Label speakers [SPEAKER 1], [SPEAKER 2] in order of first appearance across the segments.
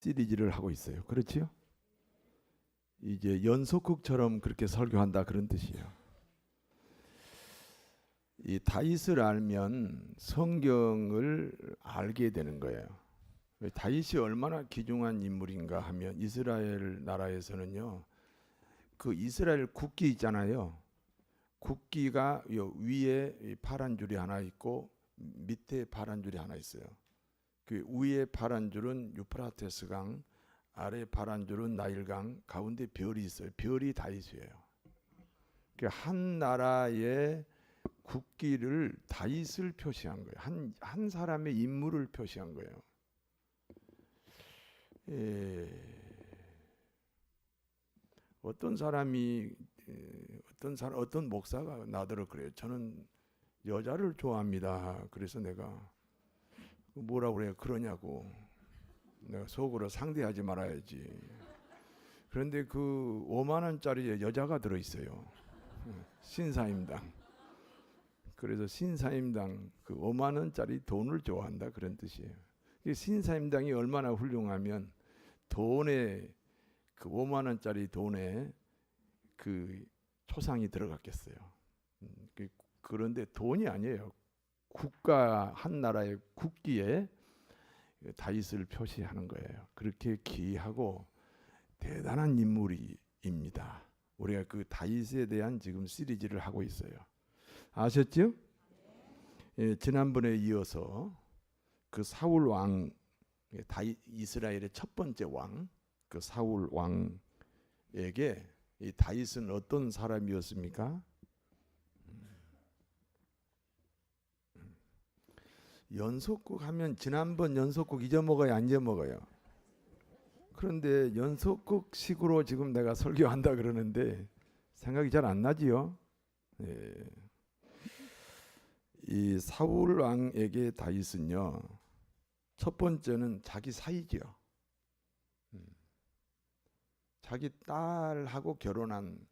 [SPEAKER 1] 시리즈를 하고 있어요. 그렇지요? 이제 연속극처럼 그렇게 설교한다 그런 뜻이에요. 이 다윗을 알면 성경을 알게 되는 거예요. 다윗이 얼마나 귀중한 인물인가 하면 이스라엘 나라에서는요, 그 이스라엘 국기 있잖아요. 국기가 위에 파란 줄이 하나 있고 밑에 파란 줄이 하나 있어요. 그 위에 파란 줄은 유프라테스강, 아래 파란 줄은 나일강, 가운데 별이 있어요. 별이 다윗이에요. 한 나라의 국기를 다윗을 표시한 거예요. 한 사람의 인물을 표시한 거예요. 어떤 사람이 어떤 목사가 나더러 그래요. 저는 여자를 좋아합니다. 그래서 내가 뭐라고 그래요? 그러냐고. 내가 속으로 상대하지 말아야지. 그런데 그 5만 원짜리에 여자가 들어있어요. 신사임당. 그래서 신사임당 그 5만 원짜리 돈을 좋아한다 그런 뜻이에요. 신사임당이 얼마나 훌륭하면 돈에 그 5만 원짜리 돈에 그 초상이 들어갔겠어요. 그런데 돈이 아니에요. 국가 한 나라의 국기에 다윗을 표시하는 거예요. 그렇게 귀하고 대단한 인물입니다. 우리가 그 다윗에 대한 지금 시리즈를 하고 있어요. 아셨죠? 예, 지난번에 이어서 그 사울 왕, 이스라엘의 첫 번째 왕, 그 사울 왕에게 이 다윗은 어떤 사람이었습니까? 연속극 하면 지난번 연속극 잊어먹어요, 안 잊어먹어요? 그런데 연속극식으로 지금 내가 설교한다 그러는데 생각이 잘 안 나지요? 예. 이 사울 왕에게 다윗은요, 첫 번째는 자기 사이죠. 자기 딸하고 결혼한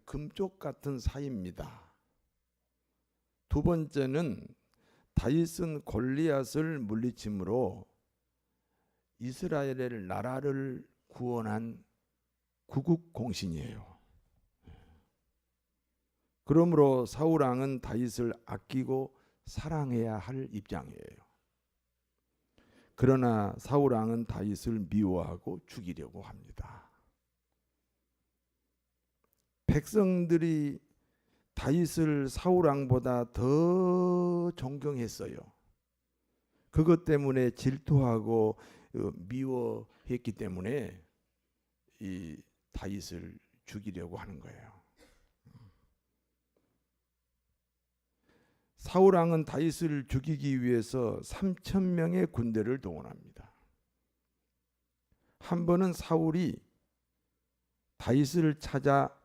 [SPEAKER 1] 금쪽 같은 사이입니다. 두 번째는 다윗은 골리앗을 물리침으로 이스라엘의 나라를 구원한 구국공신이에요. 그러므로 사울 왕은 다윗을 아끼고 사랑해야 할 입장이에요. 그러나 사울 왕은 다윗을 미워하고 죽이려고 합니다. 백성들이 다윗을 사울 왕보다 더 존경했어요. 그것 때문에 질투하고 미워했기 때문에 이 다윗을 죽이려고 하는 거예요. 사울 왕은 다윗을 죽이기 위해서 3,000명의 군대를 동원합니다. 한 번은 사울이 다윗을 찾아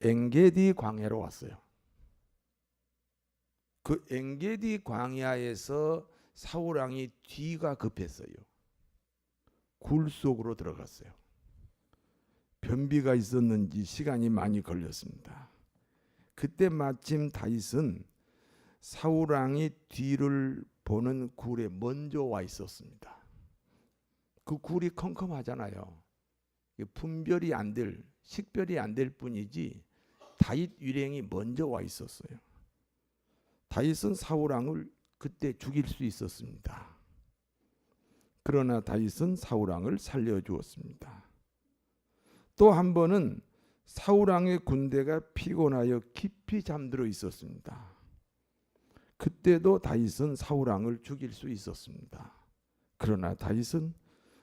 [SPEAKER 1] 엔게디 광야로 왔어요. 그 엔게디 광야에서 사울 왕이 뒤가 급했어요. 굴 속으로 들어갔어요. 변비가 있었는지 시간이 많이 걸렸습니다. 그때 마침 다윗은 사울 왕이 뒤를 보는 굴에 먼저 와 있었습니다. 그 굴이 컴컴하잖아요. 분별이 안 될, 식별이 안 될 뿐이지 다윗 일행이 먼저 와 있었어요. 다윗은 사울 왕을 그때 죽일 수 있었습니다. 그러나 다윗은 사울 왕을 살려주었습니다. 또 한 번은 사울 왕의 군대가 피곤하여 깊이 잠들어 있었습니다. 그때도 다윗은 사울 왕을 죽일 수 있었습니다. 그러나 다윗은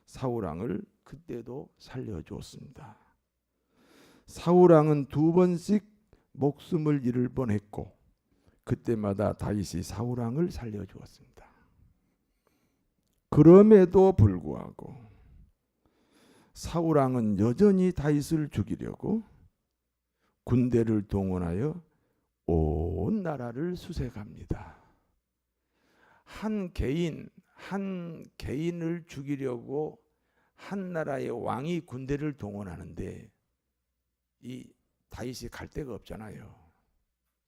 [SPEAKER 1] 사울 왕을 그때도 살려주었습니다. 사울 왕은 두 번씩 목숨을 잃을 뻔했고 그때마다 다윗이 사울 왕을 살려주었습니다. 그럼에도 불구하고 사울 왕은 여전히 다윗을 죽이려고 군대를 동원하여 온 나라를 수색합니다. 한 개인을 죽이려고 한 나라의 왕이 군대를 동원하는데 이 다윗이 갈 데가 없잖아요.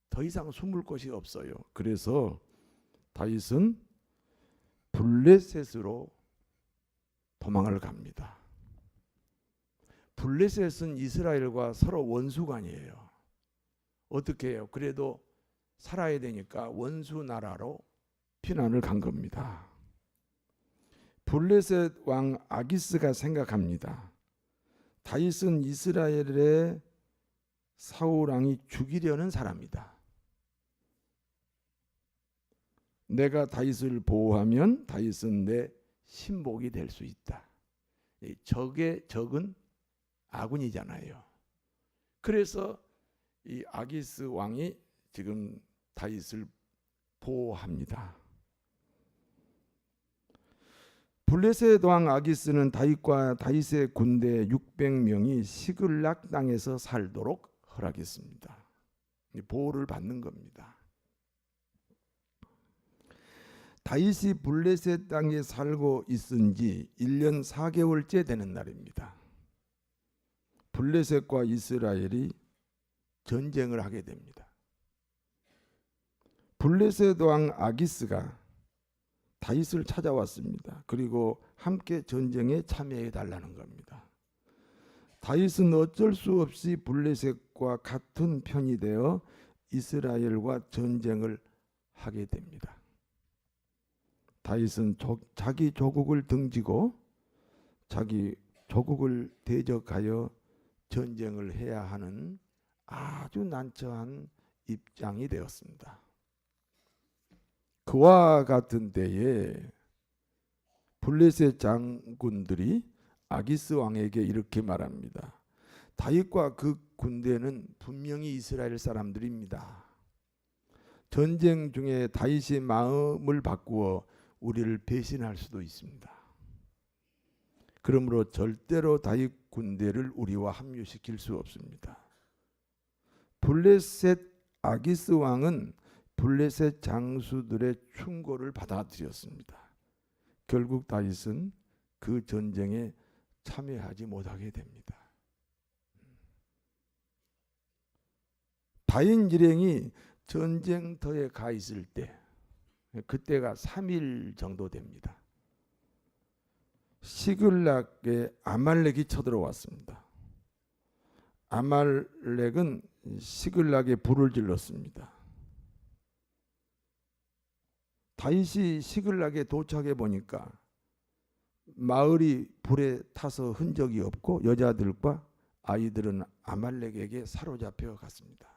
[SPEAKER 1] 더 이상 숨을 곳이 없어요. 그래서 다윗은 블레셋으로 도망을 갑니다. 블레셋은 이스라엘과 서로 원수관이에요. 어떻게 해요? 그래도 살아야 되니까 원수 나라로 피난을 간 겁니다. 블레셋 왕 아기스가 생각합니다. 다윗은 이스라엘의 사울 왕이 죽이려는 사람이다. 내가 다윗을 보호하면 다윗은 내 신복이 될 수 있다. 적의 적은 아군이잖아요. 그래서 이 아기스 왕이 지금 다윗을 보호합니다. 블레셋 왕 아기스는 다윗과 다윗의 군대 600명이 시글락 땅에서 살도록 허락했습니다. 보호를 받는 겁니다. 다윗이 블레셋 땅에 살고 있은 지 1년 4개월째 되는 날입니다. 블레셋과 이스라엘이 전쟁을 하게 됩니다. 블레셋 왕 아기스가 다윗을 찾아왔습니다. 그리고 함께 전쟁에 참여해 달라는 겁니다. 다윗은 어쩔 수 없이 블레셋과 같은 편이 되어 이스라엘과 전쟁을 하게 됩니다. 다윗은 자기 조국을 등지고 자기 조국을 대적하여 전쟁을 해야 하는 아주 난처한 입장이 되었습니다. 그와 같은 때에 블레셋 장군들이 아기스 왕에게 이렇게 말합니다. 다윗과 그 군대는 분명히 이스라엘 사람들입니다. 전쟁 중에 다윗의 마음을 바꾸어 우리를 배신할 수도 있습니다. 그러므로 절대로 다윗 군대를 우리와 합류시킬 수 없습니다. 블레셋 아기스 왕은 블레셋 장수들의 충고를 받아들였습니다. 결국 다윗은 그 전쟁에 참여하지 못하게 됩니다. 다윗 일행이 전쟁터에 가 있을 때, 그때가 3일 정도 됩니다. 시글락에 아말렉이 쳐들어왔습니다. 아말렉은 시글락에 불을 질렀습니다. 다윗이 시글락에 도착해 보니까 마을이 불에 타서 흔적이 없고 여자들과 아이들은 아말렉에게 사로잡혀 갔습니다.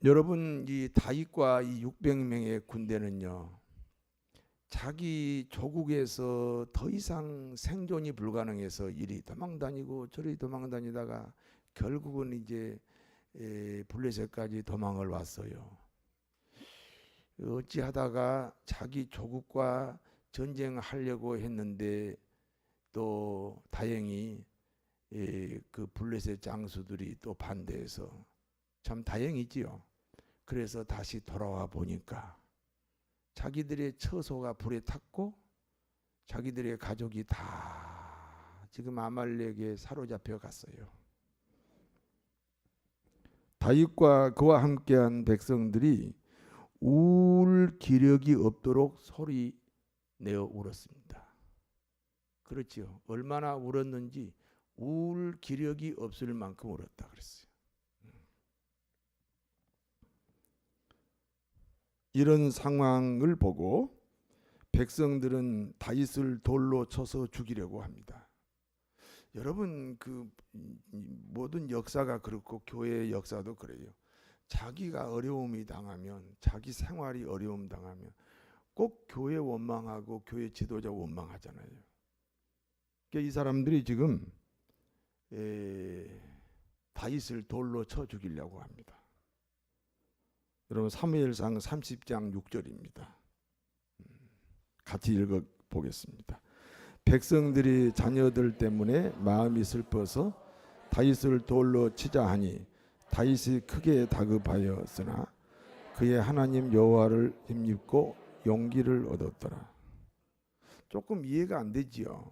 [SPEAKER 1] 여러분, 이 다윗과 이 600명의 군대는요, 자기 조국에서 더 이상 생존이 불가능해서 이리 도망다니고 저리 도망다니다가 결국은 이제 블레셋까지 도망을 왔어요. 어찌하다가 자기 조국과 전쟁하려고 했는데 또 다행히 그 블레셋 장수들이 또 반대해서 참 다행이지요. 그래서 다시 돌아와 보니까 자기들의 처소가 불에 탔고 자기들의 가족이 다 지금 아말렉에 사로잡혀 갔어요. 다윗과 그와 함께한 백성들이 울 기력이 없도록 소리 내어 울었습니다. 그렇지요. 얼마나 울었는지 울 기력이 없을 만큼 울었다 그랬어요. 이런 상황을 보고 백성들은 다윗을 돌로 쳐서 죽이려고 합니다. 여러분, 그 모든 역사가 그렇고 교회의 역사도 그래요. 자기가 어려움이 당하면, 자기 생활이 어려움 당하면 꼭 교회 원망하고 교회 지도자 원망하잖아요. 그러니까 이 사람들이 지금 다윗을 돌로 쳐 죽이려고 합니다. 여러분, 사무엘상 30장 6절입니다. 같이 읽어보겠습니다. 백성들이 자녀들 때문에 마음이 슬퍼서 다윗을 돌로 치자 하니 다윗이 크게 다급하였으나 그의 하나님 여호와를 힘입고 용기를 얻었더라. 조금 이해가 안 되지요.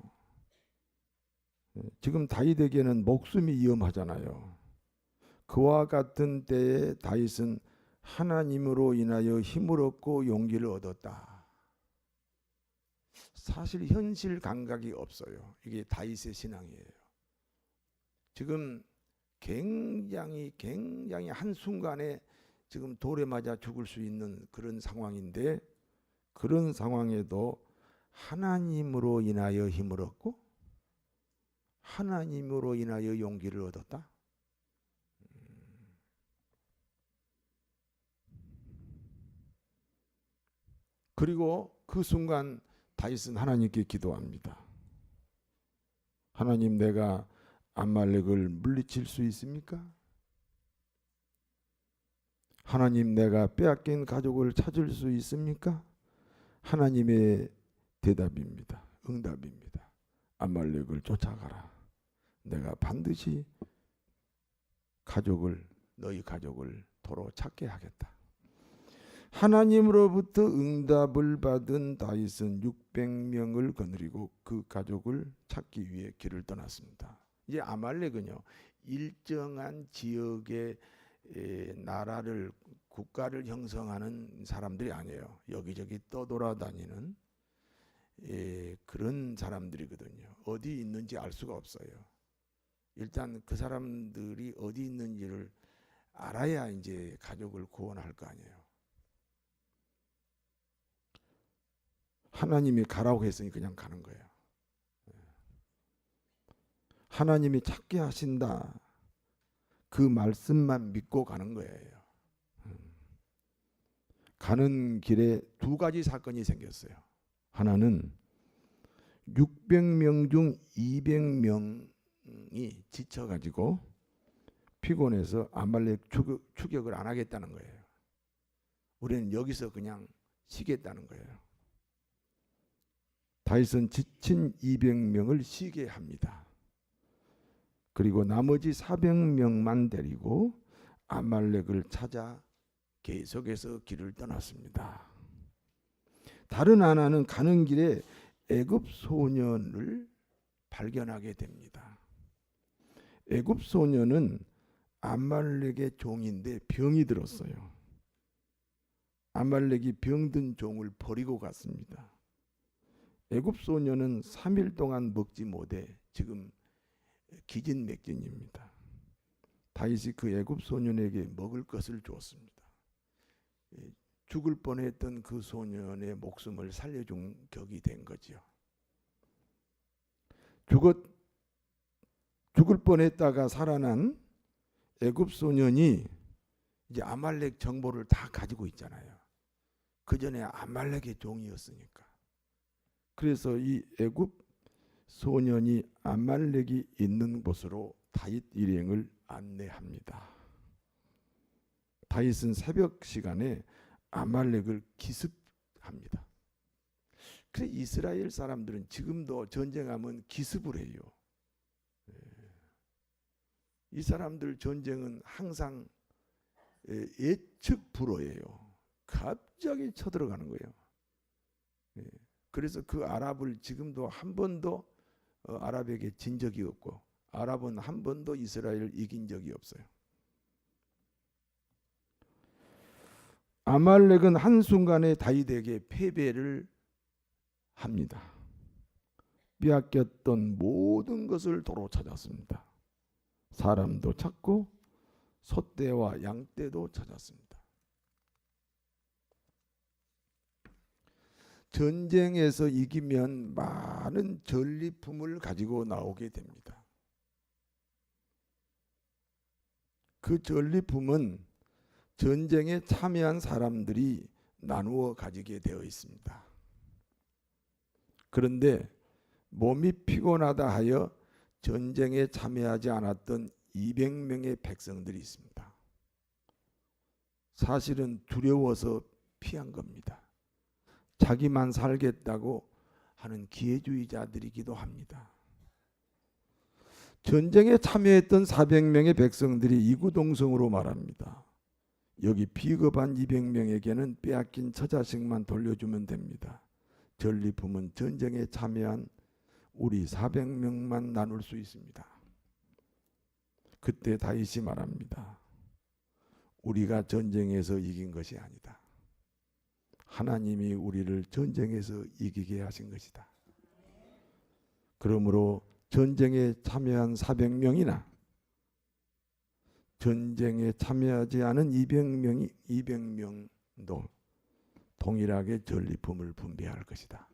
[SPEAKER 1] 지금 다윗에게는 목숨이 위험하잖아요. 그와 같은 때에 다윗은 하나님으로 인하여 힘을 얻고 용기를 얻었다. 사실 현실 감각이 없어요. 이게 다윗의 신앙이에요. 지금 굉장히 한순간에 지금 돌에 맞아 죽을 수 있는 그런 상황인데, 그런 상황에도 하나님으로 인하여 힘을 얻고 하나님으로 인하여 용기를 얻었다. 그리고 그 순간 다윗은 하나님께 기도합니다. 하나님, 내가 아말렉을 물리칠 수 있습니까? 하나님, 내가 빼앗긴 가족을 찾을 수 있습니까? 하나님의 대답입니다. 응답입니다. 아말렉을 쫓아가라. 내가 반드시 너희 가족을 도로 찾게 하겠다. 하나님으로부터 응답을 받은 다윗은 600명을 거느리고 그 가족을 찾기 위해 길을 떠났습니다. 이제 아말렉은요, 일정한 지역의 나라를, 국가를 형성하는 사람들이 아니에요. 여기저기 떠돌아다니는 그런 사람들이거든요. 어디 있는지 알 수가 없어요. 일단 그 사람들이 어디 있는지를 알아야 이제 가족을 구원할 거 아니에요. 하나님이 가라고 했으니 그냥 가는 거예요. 하나님이 찾게 하신다, 그 말씀만 믿고 가는 거예요. 가는 길에 두 가지 사건이 생겼어요. 하나는 600명 중 200명이 지쳐가지고 피곤해서 아말렉 추격을 안 하겠다는 거예요. 우리는 여기서 그냥 쉬겠다는 거예요. 다윗은 지친 200명을 쉬게 합니다. 그리고 나머지 400명만 데리고 아말렉을 찾아 계속해서 길을 떠났습니다. 다른 하나는 가는 길에 애굽 소년을 발견하게 됩니다. 애굽 소년은 아말렉의 종인데 병이 들었어요. 아말렉이 병든 종을 버리고 갔습니다. 애굽 소년은 3일 동안 먹지 못해 지금 기진맥진입니다. 다윗이 그 애굽 소년에게 먹을 것을 주었습니다. 죽을 뻔했던 그 소년의 목숨을 살려준 격이 된 거죠. 죽을 뻔했다가 살아난 애굽 소년이 이제 아말렉 정보를 다 가지고 있잖아요. 그 전에 아말렉의 종이었으니까. 그래서 이 애굽 소년이 아말렉이 있는 곳으로 다윗 일행을 안내합니다. 다윗은 새벽 시간에 아말렉을 기습합니다. 그래, 이스라엘 사람들은 지금도 전쟁하면 기습을 해요. 이 사람들 전쟁은 항상 예측 불허예요. 갑자기 쳐들어가는 거예요. 그래서 그 아랍을 지금도 한 번도 아랍에게 진 적이 없고, 아랍은 한 번도 이스라엘을 이긴 적이 없어요. 아말렉은 한순간에 다윗에게 패배를 합니다. 빼앗겼던 모든 것을 도로 찾았습니다. 사람도 찾고 소떼와 양떼도 찾았습니다. 전쟁에서 이기면 많은 전리품을 가지고 나오게 됩니다. 그 전리품은 전쟁에 참여한 사람들이 나누어 가지게 되어 있습니다. 그런데 몸이 피곤하다 하여 전쟁에 참여하지 않았던 200명의 백성들이 있습니다. 사실은 두려워서 피한 겁니다. 자기만 살겠다고 하는 기회주의자들이기도 합니다. 전쟁에 참여했던 400명의 백성들이 이구동성으로 말합니다. 여기 비겁한 200명에게는 빼앗긴 처자식만 돌려주면 됩니다. 전리품은 전쟁에 참여한 우리 400명만 나눌 수 있습니다. 그때 다윗이 말합니다. 우리가 전쟁에서 이긴 것이 아니다. 하나님이 우리를 전쟁에서 이기게 하신 것이다. 그러므로 전쟁에 참여한 400명이나 전쟁에 참여하지 않은 200명도 동일하게 전리품을 분배할 것이다.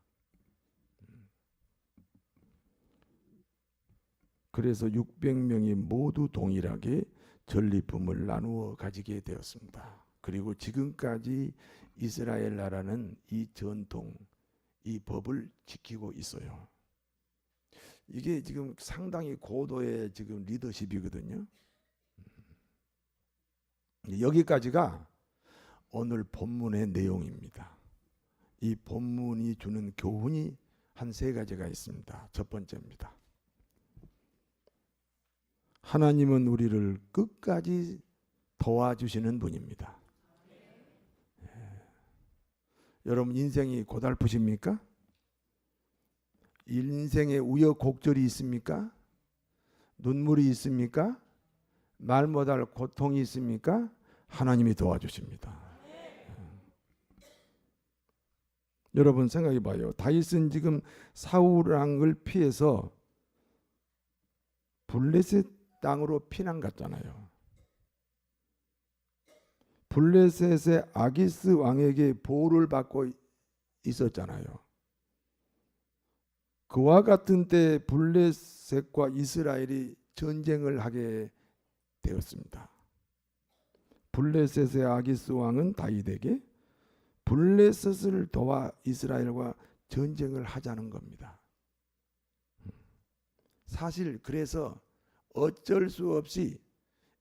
[SPEAKER 1] 그래서 600명이 모두 동일하게 전리품을 나누어 가지게 되었습니다. 그리고 지금까지 이스라엘 나라는 이 전통, 이 법을 지키고 있어요. 이게 지금 상당히 고도의 지금 리더십이거든요. 여기까지가 오늘 본문의 내용입니다. 이 본문이 주는 교훈이 한 3가지가 있습니다. 첫 번째입니다. 하나님은 우리를 끝까지 도와주시는 분입니다. 여러분 인생이 고달프십니까? 인생에 우여곡절이 있습니까? 눈물이 있습니까? 말 못할 고통이 있습니까? 하나님이 도와주십니다. 여러분 생각해 봐요. 다윗은 지금 사울 왕을 피해서 블레셋 땅으로 피난 갔잖아요. 블레셋의 아기스 왕에게 보호를 받고 있었잖아요. 그와 같은 때 블레셋과 이스라엘이 전쟁을 하게 되었습니다. 블레셋의 아기스 왕은 다윗에게 블레셋을 도와 이스라엘과 전쟁을 하자는 겁니다. 사실 그래서 어쩔 수 없이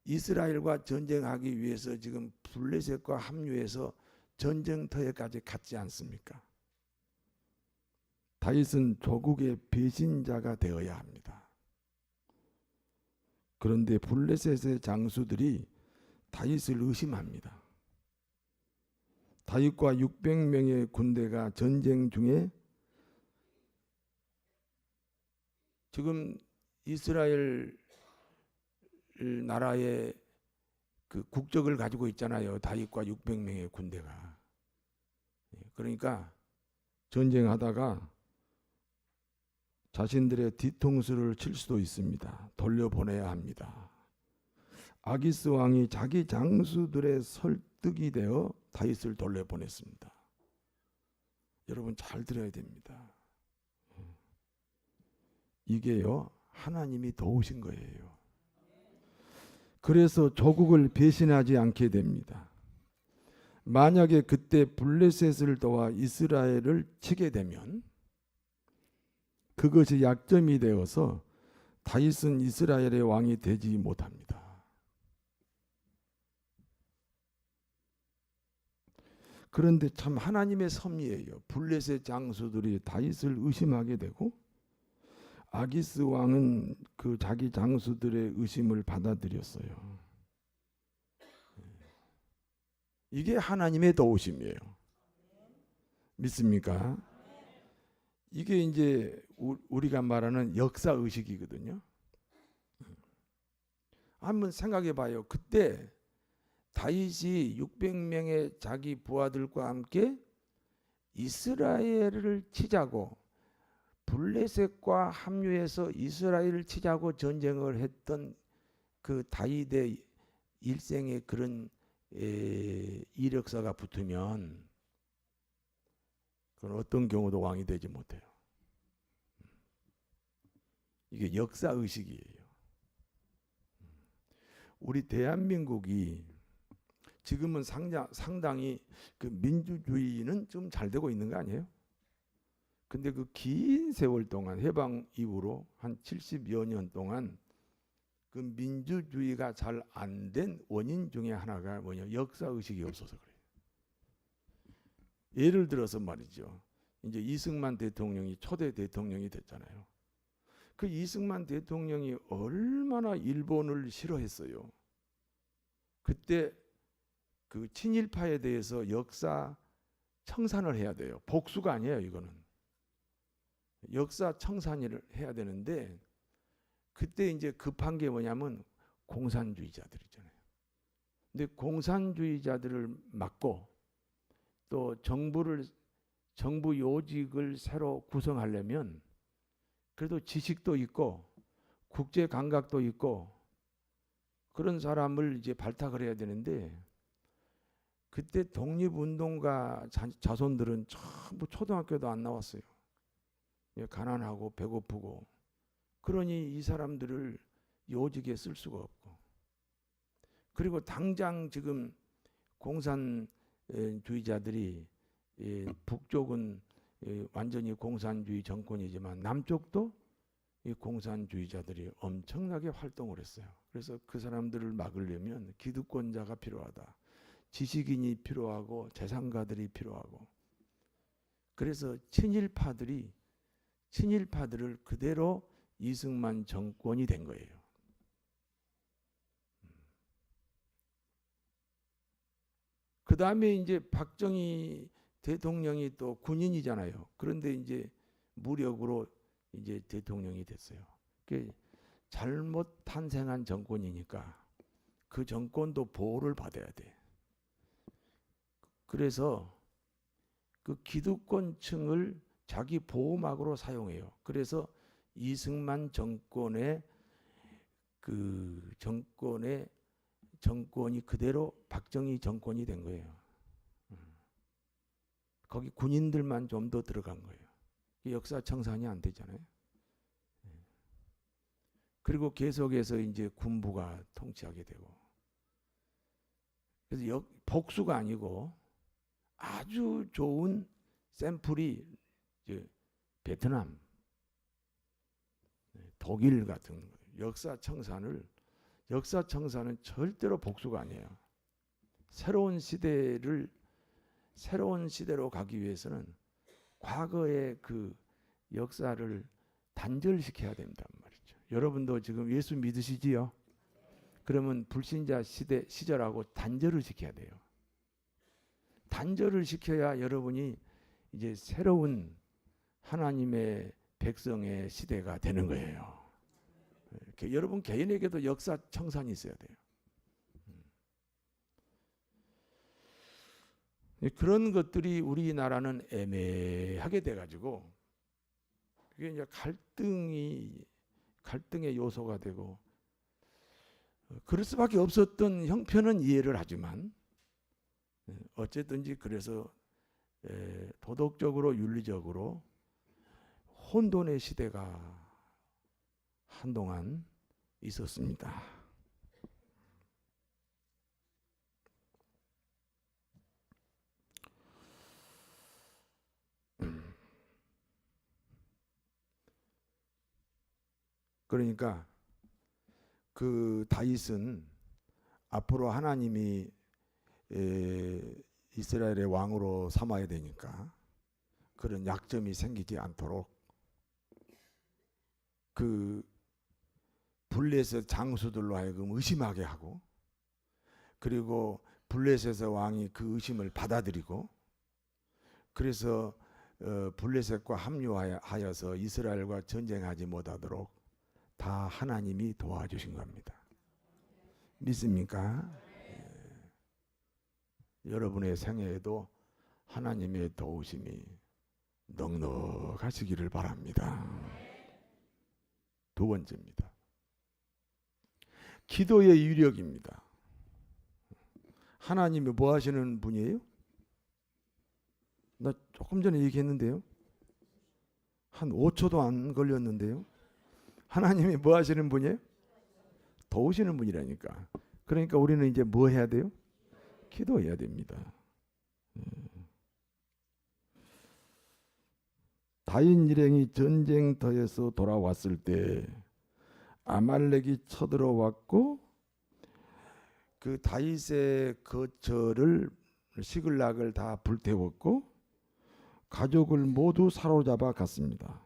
[SPEAKER 1] 이스라엘과 전쟁하기 위해서 지금 블레셋과 합류해서 전쟁터에까지 갔지 않습니까? 다윗은 조국의 배신자가 되어야 합니다. 그런데 블레셋의 장수들이 다윗을 의심합니다. 다윗과 600명의 군대가 전쟁 중에 지금 이스라엘 나라의 그 국적을 가지고 있잖아요. 다윗과 600명의 군대가. 그러니까 전쟁하다가 자신들의 뒤통수를 칠 수도 있습니다. 돌려보내야 합니다. 아기스 왕이 자기 장수들의 설득이 되어 다윗을 돌려보냈습니다. 여러분 잘 들어야 됩니다. 이게요 하나님이 도우신 거예요. 그래서 조국을 배신하지 않게 됩니다. 만약에 그때 블레셋을 도와 이스라엘을 치게 되면 그것이 약점이 되어서 다윗은 이스라엘의 왕이 되지 못합니다. 그런데 참 하나님의 섭리예요. 블레셋 장수들이 다윗을 의심하게 되고 아기스 왕은 그 자기 장수들의 의심을 받아들였어요. 이게 하나님의 도우심이에요. 믿습니까? 이게 이제 우리가 말하는 역사 의식이거든요. 한번 생각해 봐요. 그때 다윗이 600명의 자기 부하들과 함께 이스라엘을 치자고 블레셋과 합류해서 이스라엘을 치자고 전쟁을 했던 그 다윗의 일생의 그런 이력서가 붙으면 그건 어떤 경우도 왕이 되지 못해요. 이게 역사 의식이에요. 우리 대한민국이 지금은 상당히 그 민주주의는 좀 잘 되고 있는 거 아니에요? 근데 그 긴 세월 동안 해방 이후로 한 70여 년 동안 그 민주주의가 잘 안 된 원인 중에 하나가 뭐냐? 역사 의식이 없어서 그래요. 예를 들어서 말이죠. 이제 이승만 대통령이 초대 대통령이 됐잖아요. 그 이승만 대통령이 얼마나 일본을 싫어했어요. 그때 그 친일파에 대해서 역사 청산을 해야 돼요. 복수가 아니에요, 이거는. 역사 청산을 해야 되는데 그때 이제 급한 게 뭐냐면 공산주의자들이잖아요. 근데 공산주의자들을 막고 또 정부 요직을 새로 구성하려면 그래도 지식도 있고 국제 감각도 있고 그런 사람을 이제 발탁을 해야 되는데, 그때 독립운동가 자손들은 전부 초등학교도 안 나왔어요. 가난하고 배고프고. 그러니 이 사람들을 요직에 쓸 수가 없고, 그리고 당장 지금 공산주의자들이 북쪽은 완전히 공산주의 정권이지만 남쪽도 이 공산주의자들이 엄청나게 활동을 했어요. 그래서 그 사람들을 막으려면 기득권자가 필요하다. 지식인이 필요하고 재산가들이 필요하고. 그래서 친일파들을 그대로 이승만 정권이 된 거예요. 그 다음에 이제 박정희 대통령이 또 군인이잖아요. 그런데 이제 무력으로 이제 대통령이 됐어요. 잘못 탄생한 정권이니까 그 정권도 보호를 받아야 돼. 그래서 그 기득권층을 자기 보호막으로 사용해요. 그래서 이승만 정권의 정권이 그대로 박정희 정권이 된 거예요. 거기 군인들만 좀 더 들어간 거예요. 역사 청산이 안 되잖아요. 그리고 계속해서 이제 군부가 통치하게 되고. 그래서 복수가 아니고 아주 좋은 샘플이 이제 베트남, 독일 같은 거예요. 역사 청산은 절대로 복수가 아니에요. 새로운 시대로 가기 위해서는 과거의 그 역사를 단절시켜야 된단 말이죠. 여러분도 지금 예수 믿으시지요? 그러면 불신자 시절하고 단절을 시켜야 돼요. 단절을 시켜야 여러분이 이제 새로운 하나님의 백성의 시대가 되는 거예요. 여러분 개인에게도 역사 청산이 있어야 돼요. 그런 것들이 우리나라는 애매하게 돼가지고 그게 이제 갈등의 요소가 되고, 그럴 수밖에 없었던 형편은 이해를 하지만 어쨌든지 그래서 도덕적으로 윤리적으로 혼돈의 시대가 한동안 있었습니다. 그러니까 그 다윗은 앞으로 하나님이 이스라엘의 왕으로 삼아야 되니까 그런 약점이 생기지 않도록 그 블레셋 장수들로 하여금 의심하게 하고, 그리고 블레셋의 왕이 그 의심을 받아들이고, 그래서 블레셋과 합류하여서 이스라엘과 전쟁하지 못하도록 다 하나님이 도와주신 겁니다. 믿습니까? 여러분의 생애에도 하나님의 도우심이 넉넉하시기를 바랍니다. 두 번째입니다. 기도의 위력입니다. 하나님이 뭐 하시는 분이에요? 나 조금 전에 얘기했는데요. 한 5초도 안 걸렸는데요. 하나님이 뭐 하시는 분이에요? 도우시는 분이라니까. 그러니까 우리는 이제 뭐 해야 돼요? 기도해야 됩니다. 다윗 일행이 전쟁터에서 돌아왔을 때 아말렉이 쳐들어왔고, 그 다윗의 거처를 시글락을 다 불태웠고 가족을 모두 사로잡아 갔습니다.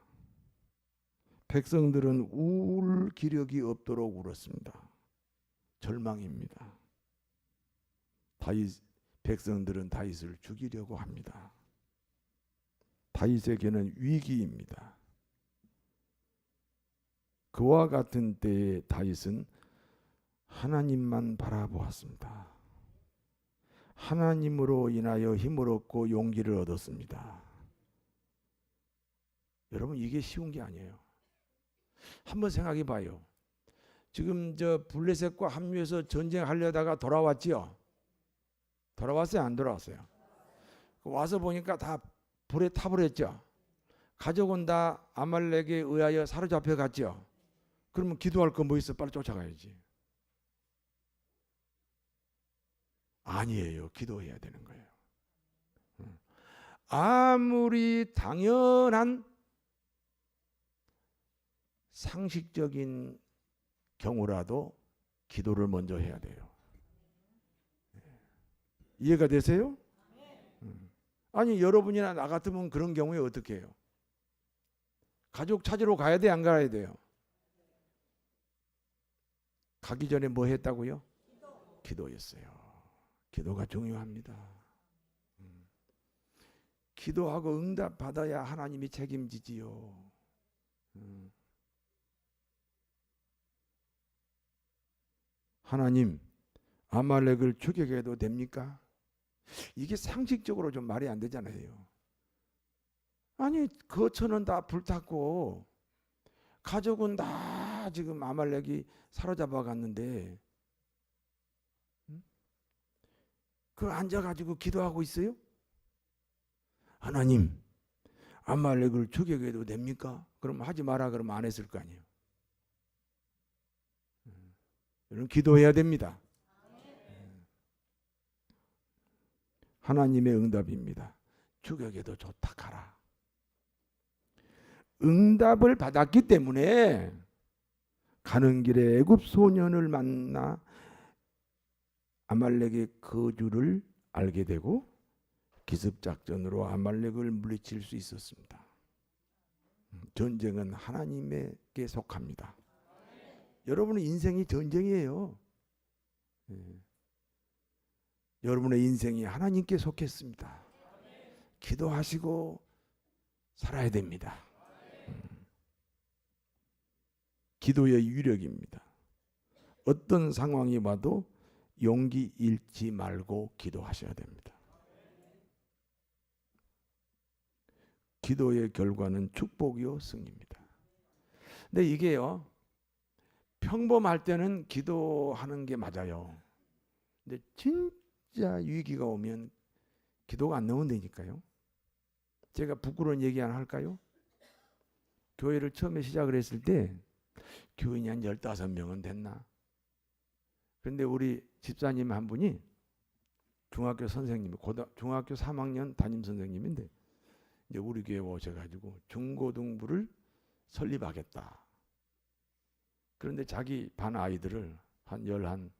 [SPEAKER 1] 백성들은 울 기력이 없도록 울었습니다. 절망입니다. 백성들은 다윗을 죽이려고 합니다. 다윗에게는 위기입니다. 그와 같은 때에 다윗은 하나님만 바라보았습니다. 하나님으로 인하여 힘을 얻고 용기를 얻었습니다. 여러분, 이게 쉬운 게 아니에요. 한번 생각해 봐요. 지금 저 블레셋과 합류해서 전쟁하려다가 돌아왔지요. 돌아왔어요, 안 돌아왔어요? 와서 보니까 다 불에 타버렸죠. 가족은 다 아말렉에 의하여 사로잡혀 갔죠. 그러면 기도할 거 뭐 있어? 빨리 쫓아가야지. 아니에요. 기도해야 되는 거예요. 아무리 당연한 상식적인 경우라도 기도를 먼저 해야 돼요. 이해가 되세요? 아니, 여러분이나 나 같으면 그런 경우에 어떻게 해요? 가족 찾으러 가야 돼, 안 가야 돼요? 가기 전에 뭐 했다고요? 기도했어요. 기도가 중요합니다. 기도하고 응답 받아야 하나님이 책임지지요. 하나님, 아말렉을 추격해도 됩니까? 이게 상식적으로 좀 말이 안 되잖아요. 아니, 거처는 다 불탔고 가족은 다 지금 아말렉이 사로잡아 갔는데 그 앉아가지고 기도하고 있어요? 하나님, 아말렉을 추격해도 됩니까? 그럼 하지 마라 그러면 안 했을 거 아니에요. 여러분, 기도해야 됩니다. 하나님의 응답입니다. 추격해도 좋다 가라. 응답을 받았기 때문에 가는 길에 애굽 소년을 만나 아말렉의 거주를 알게 되고 기습작전으로 아말렉을 물리칠 수 있었습니다. 전쟁은 하나님에게 속합니다. 여러분의 인생이 전쟁이에요. 여러분의 인생이 하나님께 속했습니다. 기도하시고 살아야 됩니다. 기도의 위력입니다. 어떤 상황이 와도 용기 잃지 말고 기도하셔야 됩니다. 기도의 결과는 축복이요 승리입니다. 근데 이게요, 평범할 때는 기도하는 게 맞아요. 근데 진짜 위기가 오면 기도가 안 나오면 되니까요. 제가 부끄러운 얘기 하나 할까요? 교회를 처음에 시작을 했을 때 교인이 한 15명은 됐나? 그런데 우리 집사님 한 분이 중학교 선생님, 중학교 3학년 담임 선생님인데 이제 우리 교회 오셔가지고 중고등부를 설립하겠다. 그런데 자기 반 아이들을 한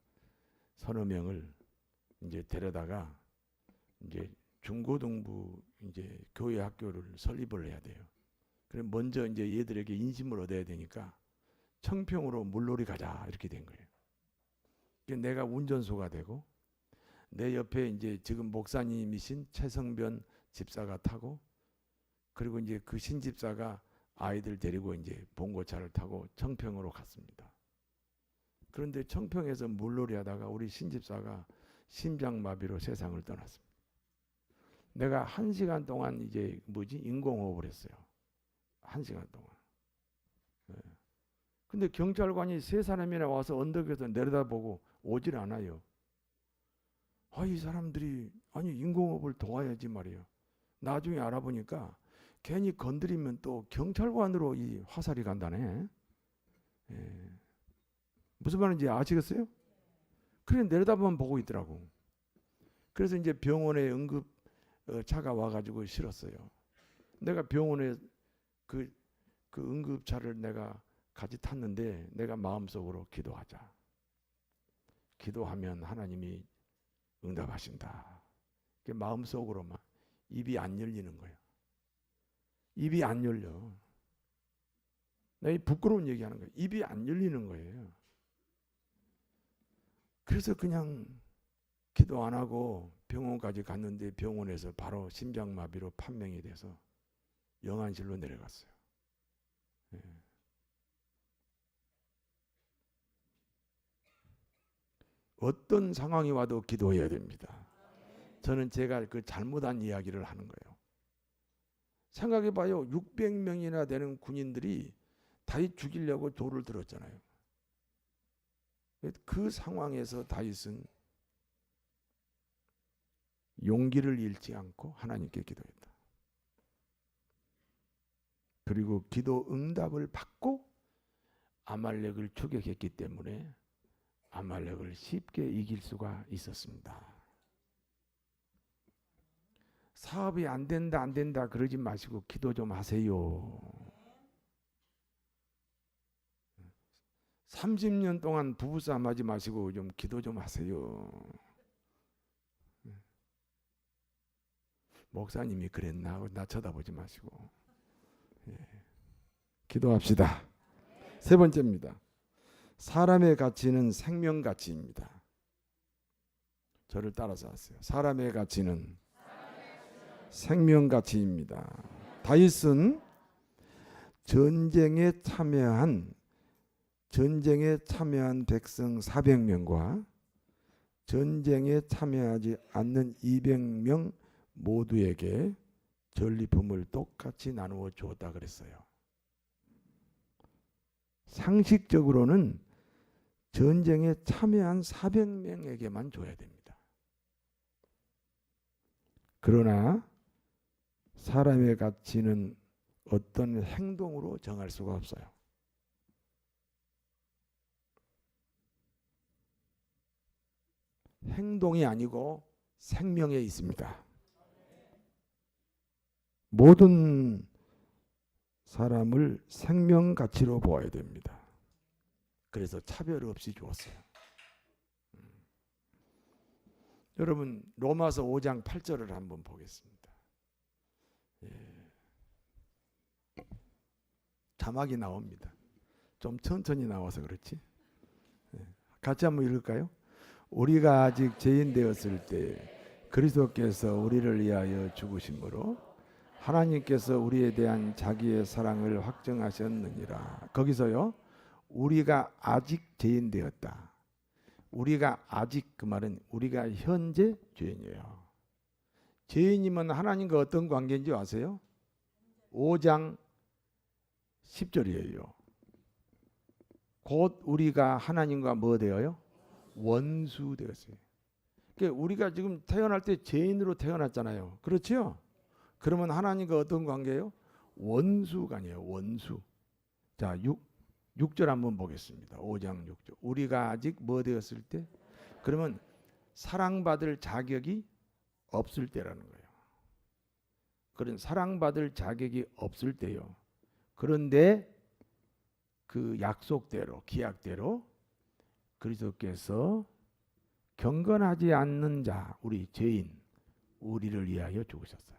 [SPEAKER 1] 서너 명을 이제 데려다가 이제 중고등부 이제 교회 학교를 설립을 해야 돼요. 그럼 먼저 이제 얘들에게 인심을 얻어야 되니까 청평으로 물놀이 가자 이렇게 된 거예요. 내가 운전소가 되고 내 옆에 이제 지금 목사님이신 최성변 집사가 타고 그리고 이제 그 신집사가 아이들 데리고 이제 봉고차를 타고 청평으로 갔습니다. 그런데 청평에서 물놀이 하다가 우리 신집사가 심장마비로 세상을 떠났습니다. 내가 1시간 동안 이제 인공호흡을 했어요. 1시간 동안. 근데 경찰관이 3사람이나 와서 언덕에서 내려다보고 오질 않아요. 이 사람들이 인공호흡을 도와야지 말이에요. 나중에 알아보니까 괜히 건드리면 또 경찰관으로 이 화살이 간다네. 무슨 말인지 아시겠어요? 그래 내려다보면 보고 있더라고. 그래서 이제 병원에 응급 차가 와가지고 실었어요. 내가 병원에 그 응급차를 내가 같이 탔는데 내가 마음속으로 기도하자. 기도하면 하나님이 응답하신다. 마음속으로만 입이 안 열리는 거예요. 입이 안 열려. 나 부끄러운 얘기하는 거예요. 입이 안 열리는 거예요. 그래서 그냥 기도 안 하고 병원까지 갔는데 병원에서 바로 심장마비로 판명이 돼서 영안실로 내려갔어요. 어떤 상황이 와도 기도해야 됩니다. 저는 제가 그 잘못한 이야기를 하는 거예요. 생각해봐요. 600명이나 되는 군인들이 다윗 죽이려고 돌을 들었잖아요. 그 상황에서 다윗은 용기를 잃지 않고 하나님께 기도했다. 그리고 기도 응답을 받고 아말렉을 추격했기 때문에 아말렉을 쉽게 이길 수가 있었습니다. 사업이 안 된다 그러지 마시고 기도 좀 하세요. 30년 동안 부부싸움 하지 마시고 좀 기도 좀 하세요. 목사님이 그랬나 하고 나 쳐다보지 마시고 기도합시다. 세 번째입니다. 사람의 가치는 생명 가치입니다. 저를 따라서 하세요. 사람의 가치는 생명 가치입니다. 다윗은 전쟁에 참여한 백성 400명과 전쟁에 참여하지 않는 200명 모두에게 전리품을 똑같이 나누어 주었다 그랬어요. 상식적으로는 전쟁에 참여한 400명에게만 줘야 됩니다. 그러나 사람의 가치는 어떤 행동으로 정할 수가 없어요. 행동이 아니고 생명에 있습니다. 모든 사람을 생명 가치로 보아야 됩니다. 그래서 차별 없이 주었어요. 여러분 로마서 5장 8절을 한번 보겠습니다. 자막이 나옵니다. 좀 천천히 나와서 그렇지. 같이 한번 읽을까요? 우리가 아직 죄인 되었을 때 그리스도께서 우리를 위하여 죽으심으로 하나님께서 우리에 대한 자기의 사랑을 확증하셨느니라. 거기서요. 우리가 아직 죄인 되었다. 우리가 아직 그 말은 우리가 현재 죄인이에요. 죄인이면 하나님과 어떤 관계인지 아세요? 5장 10절이에요. 곧 우리가 하나님과 뭐 되어요? 원수 되었어요. 그러니까 우리가 지금 태어날 때 죄인으로 태어났잖아요. 그렇죠? 그러면 하나님과 어떤 관계예요? 원수관이에요. 원수. 자, 6절 한번 보겠습니다. 5장 6절. 우리가 아직 뭐 되었을 때? 그러면 사랑받을 자격이 없을 때라는 거예요. 그런 사랑받을 자격이 없을 때요. 그런데 그 약속대로, 기약대로 그리스도께서 경건하지 않는 자, 우리 죄인, 우리를 위하여 죽으셨어요.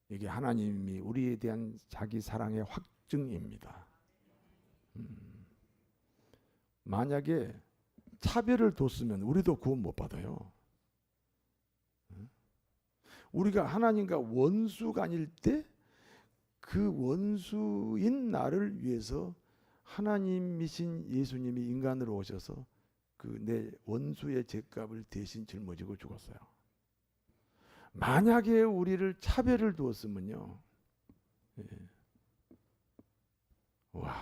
[SPEAKER 1] 이게 하나님이 우리에 대한 자기 사랑의 확증입니다. 만약에 차별을 뒀으면 우리도 구원 못 받아요. 우리가 하나님과 원수가 아닐 때 그 원수인 나를 위해서 하나님이신 예수님이 인간으로 오셔서 그 내 원수의 죄값을 대신 짊어지고 죽었어요. 만약에 우리를 차별을 두었으면요. 와,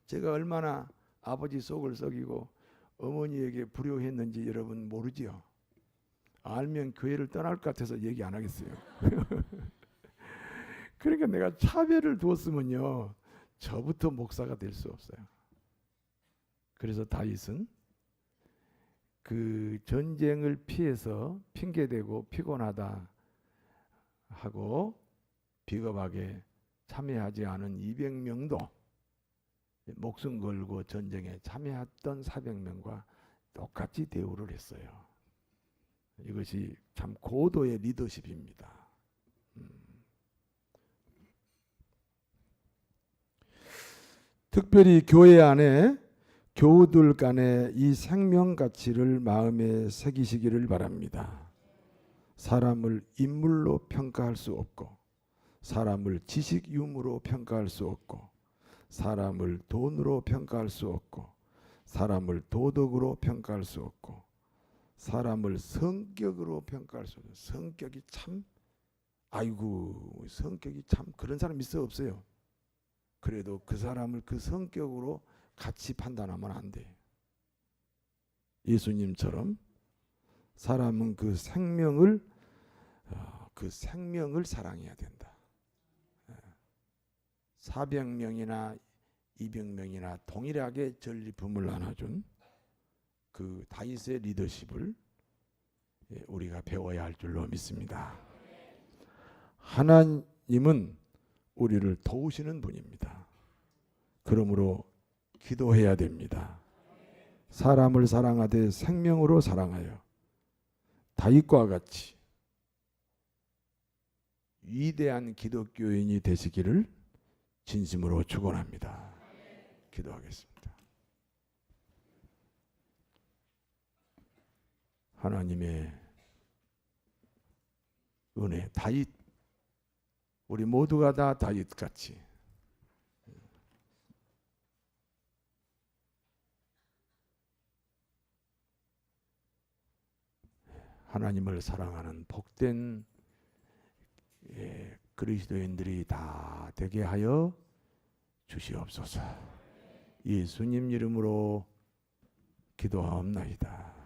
[SPEAKER 1] 제가 얼마나 아버지 속을 썩이고 어머니에게 불효했는지 여러분 모르지요? 알면 교회를 떠날 것 같아서 얘기 안 하겠어요. 그러니까 내가 차별을 두었으면요. 저부터 목사가 될 수 없어요. 그래서 다윗은 그 전쟁을 피해서 핑계대고 피곤하다 하고 비겁하게 참여하지 않은 200명도 목숨 걸고 전쟁에 참여했던 400명과 똑같이 대우를 했어요. 이것이 참 고도의 리더십입니다. 특별히 교회 안에 교우들 간에 이 생명 가치를 마음에 새기시기를 바랍니다. 사람을 인물로 평가할 수 없고 사람을 지식 유무로 평가할 수 없고 사람을 돈으로 평가할 수 없고 사람을 도덕으로 평가할 수 없고 사람을 성격으로 평가할 수 없는, 성격이 참, 아이고 성격이 참, 그런 사람 있어 없어요? 그래도 그 사람을 그 성격으로 같이 판단하면 안 돼. 예수님처럼 사람은 그 생명을 사랑해야 된다. 400명이나 200명이나 동일하게 전리품을 나눠준 그 다윗의 리더십을 우리가 배워야 할 줄로 믿습니다. 하나님은 우리를 도우시는 분입니다. 그러므로 기도해야 됩니다. 사람을 사랑하되 생명으로 사랑하여 다윗과 같이 위대한 기독교인이 되시기를 진심으로 축원합니다. 기도하겠습니다. 하나님의 은혜, 다윗, 우리 모두가 다 다윗같이 하나님을 사랑하는 복된 그리스도인들이 다 되게 하여 주시옵소서. 예수님 이름으로 기도하옵나이다.